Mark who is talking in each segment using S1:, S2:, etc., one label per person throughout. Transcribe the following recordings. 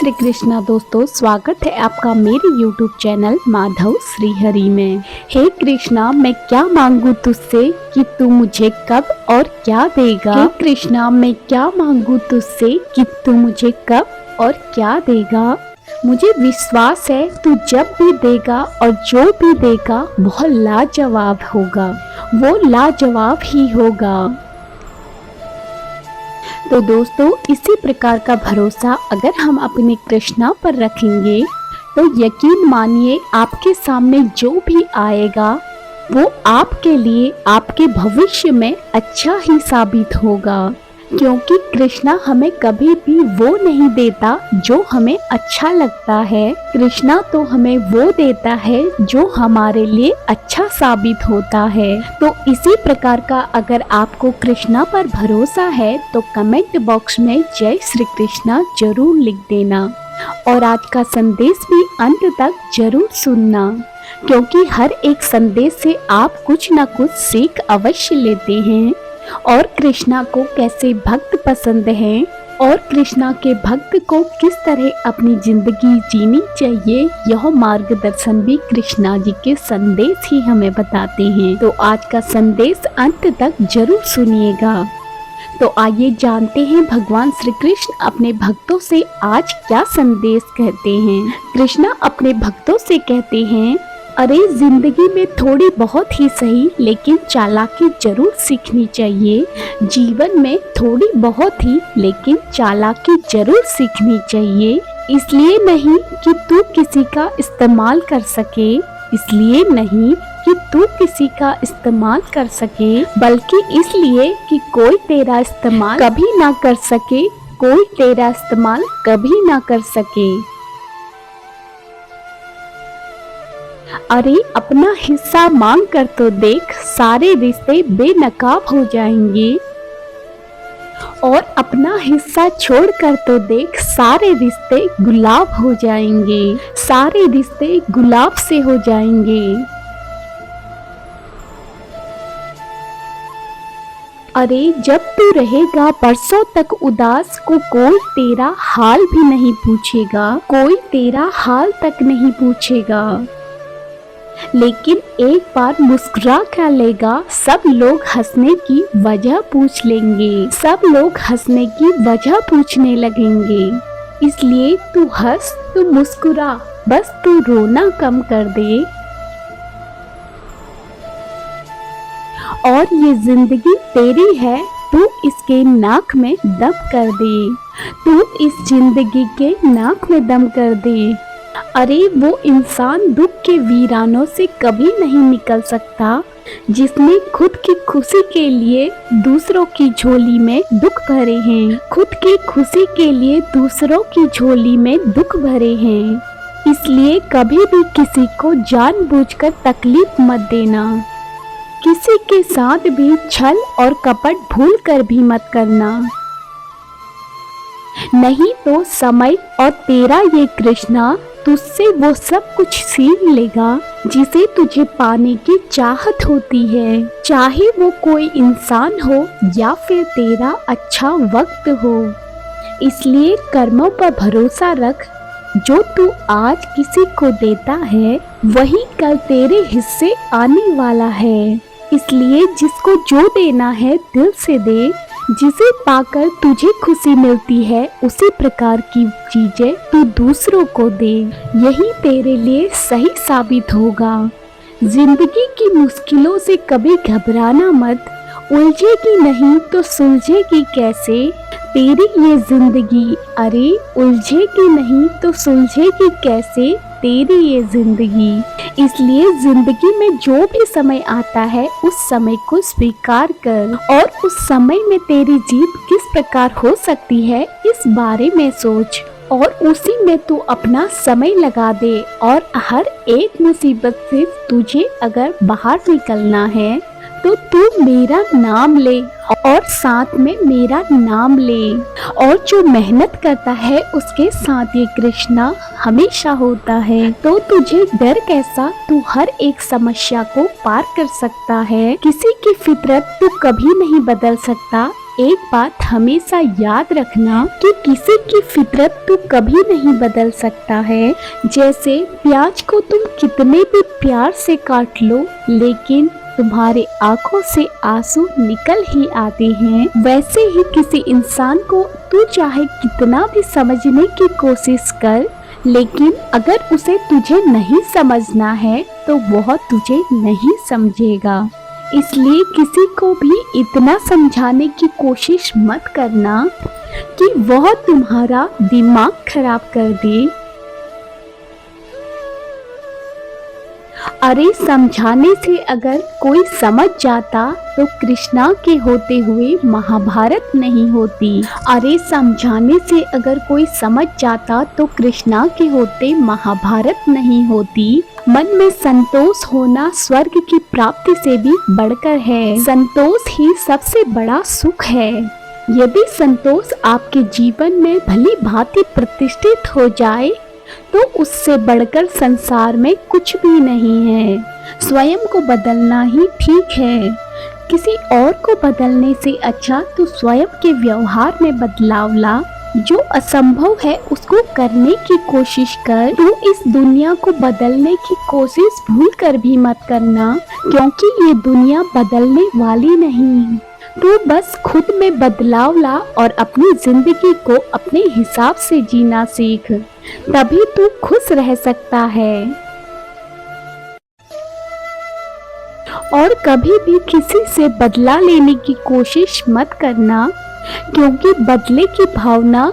S1: श्री कृष्णा दोस्तों, स्वागत है आपका मेरे YouTube चैनल माधव श्री हरि में। हे कृष्णा, मैं क्या मांगू तुझसे कि तू मुझे कब और क्या देगा। हे कृष्णा, मैं क्या मांगू तुझसे कि तू मुझे कब और क्या देगा। मुझे विश्वास है तू जब भी देगा और जो भी देगा वह लाजवाब होगा, वो लाजवाब ही होगा। तो दोस्तों, इसी प्रकार का भरोसा अगर हम अपने कृष्णा पर रखेंगे तो यकीन मानिए आपके सामने जो भी आएगा वो आपके लिए आपके भविष्य में अच्छा ही साबित होगा, क्योंकि कृष्णा हमें कभी भी वो नहीं देता जो हमें अच्छा लगता है। कृष्णा तो हमें वो देता है जो हमारे लिए अच्छा साबित होता है। तो इसी प्रकार का अगर आपको कृष्णा पर भरोसा है तो कमेंट बॉक्स में जय श्री कृष्णा जरूर लिख देना और आज का संदेश भी अंत तक जरूर सुनना, क्योंकि हर एक संदेश से आप कुछ न कुछ सीख अवश्य लेते हैं। और कृष्णा को कैसे भक्त पसंद हैं और कृष्णा के भक्त को किस तरह अपनी जिंदगी जीनी चाहिए, यह मार्गदर्शन भी कृष्णा जी के संदेश ही हमें बताते हैं। तो आज का संदेश अंत तक जरूर सुनिएगा। तो आइए जानते हैं भगवान श्री कृष्ण अपने भक्तों से आज क्या संदेश कहते हैं। कृष्णा अपने भक्तों से कहते हैं, अरे जिंदगी में थोड़ी बहुत ही सही लेकिन चालाकी जरूर सीखनी चाहिए। जीवन में थोड़ी बहुत ही लेकिन चालाकी जरूर सीखनी चाहिए। इसलिए नहीं कि तू किसी का इस्तेमाल कर सके, इसलिए नहीं कि तू किसी का इस्तेमाल कर सके, बल्कि इसलिए कि कोई तेरा इस्तेमाल कभी ना कर सके, कोई तेरा इस्तेमाल कभी ना कर सके। अरे अपना हिस्सा मांग कर तो देख, सारे रिश्ते बेनकाब हो जाएंगे। और अपना हिस्सा छोड़ कर तो देख, सारे रिश्ते गुलाब हो जाएंगे, सारे रिश्ते गुलाब से हो जाएंगे। अरे जब तू रहेगा बरसों तक उदास को कोई तेरा हाल भी नहीं पूछेगा, कोई तेरा हाल तक नहीं पूछेगा। लेकिन एक बार मुस्कुरा कर लेगा, सब लोग हंसने की वजह पूछ लेंगे, सब लोग हंसने की वजह पूछने लगेंगे। इसलिए तू हंस, तू मुस्कुरा, बस तू रोना कम कर दे। और ये जिंदगी तेरी है, तू इसके नाक में दम कर दे, तू इस जिंदगी के नाक में दम कर दे। अरे वो इंसान दुख के वीरानों से कभी नहीं निकल सकता जिसने खुद की खुशी के लिए दूसरों की झोली में दुख भरे हैं, खुद की खुशी के लिए दूसरों की झोली में दुख भरे हैं। इसलिए कभी भी किसी को जानबूझकर तकलीफ मत देना, किसी के साथ भी छल और कपट भूल कर भी मत करना, नहीं तो समय और तेरा ये कृष्णा तुझसे वो सब कुछ छीन लेगा जिसे तुझे पाने की चाहत होती है, चाहे वो कोई इंसान हो या फिर तेरा अच्छा वक्त हो। इसलिए कर्मों पर भरोसा रख, जो तू आज किसी को देता है वही कल तेरे हिस्से आने वाला है। इसलिए जिसको जो देना है दिल से दे, जिसे पाकर तुझे खुशी मिलती है उसी प्रकार की चीजें तू दूसरों को दे, यही तेरे लिए सही साबित होगा। जिंदगी की मुश्किलों से कभी घबराना मत, उलझेगी नहीं तो सुलझेगी कैसे तेरी ये जिंदगी। अरे उलझेगी नहीं तो सुलझेगी कैसे तेरी ये जिंदगी। इसलिए जिंदगी में जो भी समय आता है उस समय को स्वीकार कर और उस समय में तेरी जीत किस प्रकार हो सकती है इस बारे में सोच और उसी में तू अपना समय लगा दे। और हर एक मुसीबत से तुझे अगर बाहर निकलना है तो तू मेरा नाम ले और साथ में मेरा नाम ले। और जो मेहनत करता है उसके साथ ये कृष्णा हमेशा होता है। तो तुझे डर कैसा, तू हर एक समस्या को पार कर सकता है। किसी की फितरत तू कभी नहीं बदल सकता, एक बात हमेशा याद रखना कि किसी की फितरत तू कभी नहीं बदल सकता है। जैसे प्याज को तुम कितने भी प्यार से काट लो, लेकिन तुम्हारे आंखों से आंसू निकल ही आते हैं, वैसे ही किसी इंसान को तू चाहे कितना भी समझने की कोशिश कर, लेकिन अगर उसे तुझे नहीं समझना है तो वह तुझे नहीं समझेगा। इसलिए किसी को भी इतना समझाने की कोशिश मत करना कि वह तुम्हारा दिमाग खराब कर दे। अरे समझाने से अगर कोई समझ जाता तो कृष्णा के होते हुए महाभारत नहीं होती। अरे समझाने से अगर कोई समझ जाता तो कृष्णा के होते महाभारत नहीं होती। मन में संतोष होना स्वर्ग की प्राप्ति से भी बढ़कर है। संतोष ही सबसे बड़ा सुख है। यदि संतोष आपके जीवन में भली भांति प्रतिष्ठित हो जाए तो उससे बढ़कर संसार में कुछ भी नहीं है। स्वयं को बदलना ही ठीक है। किसी और को बदलने से अच्छा तो स्वयं के व्यवहार में बदलाव ला। जो असंभव है उसको करने की कोशिश कर। तू इस दुनिया को बदलने की कोशिश भूल कर भी मत करना, क्योंकि ये दुनिया बदलने वाली नहीं। तू बस खुद में बदलाव ला और अपनी जिंदगी को अपने हिसाब से जीना सीख, तभी तू खुश रह सकता है। और कभी भी किसी से बदला लेने की कोशिश मत करना, क्योंकि बदले की भावना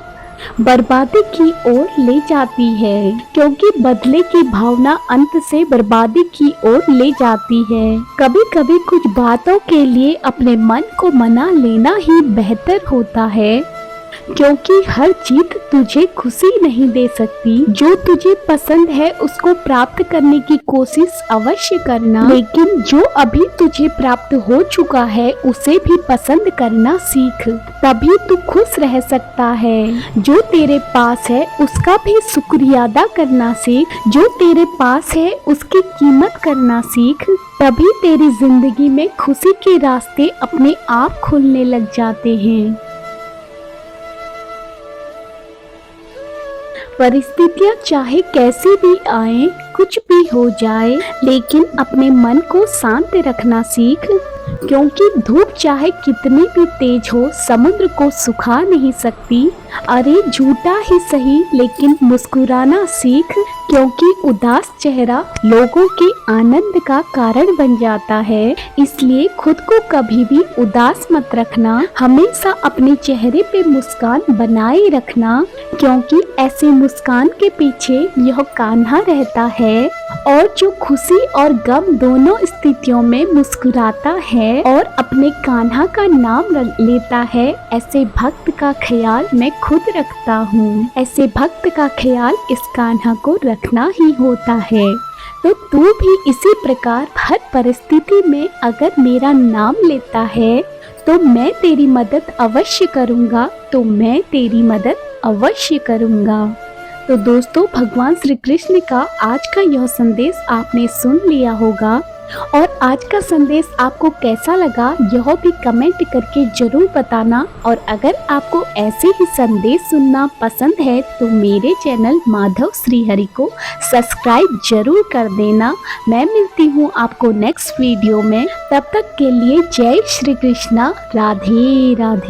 S1: बर्बादी की ओर ले जाती है। क्योंकि बदले की भावना अंत से बर्बादी की ओर ले जाती है। कभी कभी कुछ बातों के लिए अपने मन को मना लेना ही बेहतर होता है, क्योंकि हर चीज तुझे खुशी नहीं दे सकती। जो तुझे पसंद है उसको प्राप्त करने की कोशिश अवश्य करना, लेकिन जो अभी तुझे प्राप्त हो चुका है उसे भी पसंद करना सीख, तभी तू खुश रह सकता है। जो तेरे पास है उसका भी शुक्रिया अदा करना सीख। जो तेरे पास है उसकी कीमत करना सीख, तभी तेरी जिंदगी में खुशी के रास्ते अपने आप खुलने लग जाते हैं। परिस्थितियाँ चाहे कैसी भी आए, कुछ भी हो जाए, लेकिन अपने मन को शांत रखना सीख, क्योंकि धूप चाहे कितनी भी तेज हो समुद्र को सुखा नहीं सकती। अरे झूठा ही सही लेकिन मुस्कुराना सीख, क्योंकि उदास चेहरा लोगों के आनंद का कारण बन जाता है। इसलिए खुद को कभी भी उदास मत रखना, हमेशा अपने चेहरे पे मुस्कान बनाए रखना, क्योंकि ऐसे मुस्कान के पीछे यह कान्हा रहता है, और जो खुशी और गम दोनों स्थितियों में मुस्कुराता है और अपने कान्हा का नाम लेता है, ऐसे भक्त का ख्याल मैं खुद रखता हूँ। ऐसे भक्त का ख्याल इस कान्हा को रखना ही होता है। तो तू भी इसी प्रकार हर परिस्थिति में अगर मेरा नाम लेता है तो मैं तेरी मदद अवश्य करूँगा, तो मैं तेरी मदद अवश्य करूँगा। तो दोस्तों, भगवान श्री कृष्ण का आज का यह संदेश आपने सुन लिया होगा, और आज का संदेश आपको कैसा लगा यह भी कमेंट करके जरूर बताना। और अगर आपको ऐसे ही संदेश सुनना पसंद है तो मेरे चैनल माधव श्रीहरि को सब्सक्राइब जरूर कर देना। मैं मिलती हूँ आपको नेक्स्ट वीडियो में, तब तक के लिए जय श्री कृष्णा, राधे राधे।